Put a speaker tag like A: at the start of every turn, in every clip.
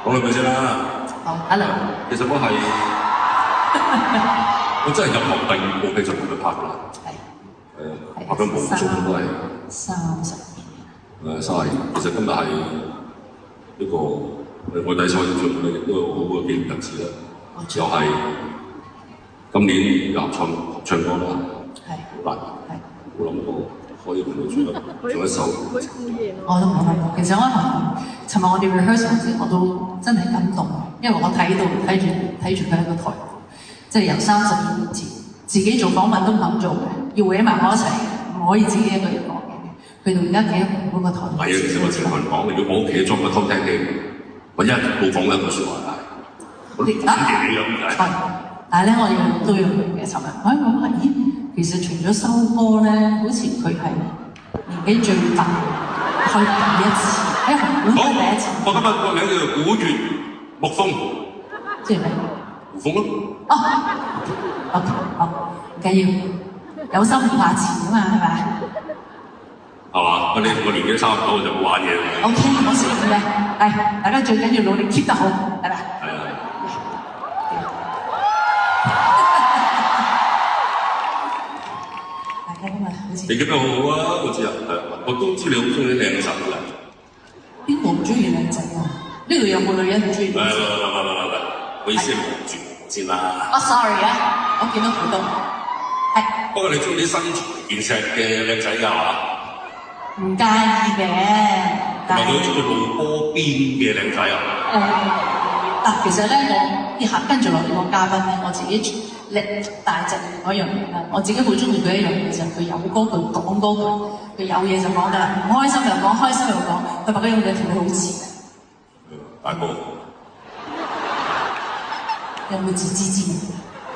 A: 講兩句先啦。
B: 好 ，hello。
A: 其實我真係入行第2部戲就同佢拍㗎啦。係。拍咗無數都係。
B: 30
A: 年。30年。其實今日係一個我第一次演唱會亦都有好嘅紀念日子啦。又係今年又合唱歌啦。係。好難。係。冇諗過。可以同佢做一首，
B: 我都冇諗過。其實尋日我哋 rehearsal 嗰時，我都真係感動，因為我睇住佢喺個台，即係由30年前自己做訪問都唔肯做嘅，要搲埋我一齊，唔可以自己一個人講嘅。去到而家企喺嗰個台。係啊，
A: 其實我成日同人講，如果我屋企裝個偷聽機，我一日冇講一句説話係，我點嘢咁解？
B: 但係咧，我哋都有嘅。尋日我講話，咦，其實除咗收歌咧，好似佢係年紀最大，去第一次喺紅館開第一次。
A: 我今日個名叫做古月木風，
B: 即係咩？
A: 胡風咯。
B: 哦 ，OK， 好，唔緊要，有心唔怕遲啊嘛，係咪？
A: 係嘛？我哋個年紀差唔多就冇玩嘢啦。
B: OK， 冇事嘅，係大家最緊要努力 keep 得好，係咪？係啊。
A: 你記得好好啊，我知啊，我都知你好中意啲靚仔㗎。
B: 邊個唔中意靚仔啊？呢度有冇女人唔中意？
A: 我意思係望住先啦。
B: 哦 ，sorry 啊，我見到好多。係。
A: 不過你中意啲身材健碩嘅靚仔㗎嘛？
B: 唔介意嘅。
A: 但係你中意露波邊嘅靚仔啊？
B: 其實咧，我跟住落嚟個嘉賓咧，我自己大隻嗰樣嘢啦，我自己好中意佢一樣嘢就係佢有歌佢講歌佢有嘢就講得啦，唔開心又講，開心又講，佢話嗰樣嘢同你好似。
A: 大哥，
B: 有冇自知之明？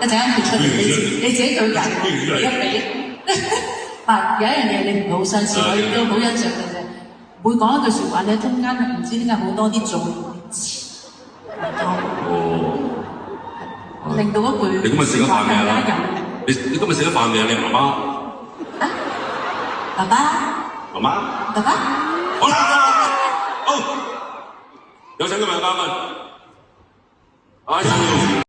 B: 一陣間佢出嚟，你自己對人比一比。但有一樣嘢你唔好相信，我亦都好欣賞嘅啫。每講一句説話咧，中間唔知點解好多啲造詞。令到一句
A: 你今日食咗飯未啊？你今日食咗飯未啊？你媽媽？
B: 爸爸？
A: 媽媽？
B: 爸爸？
A: 好啦，好，有請今日嘅嘉賓。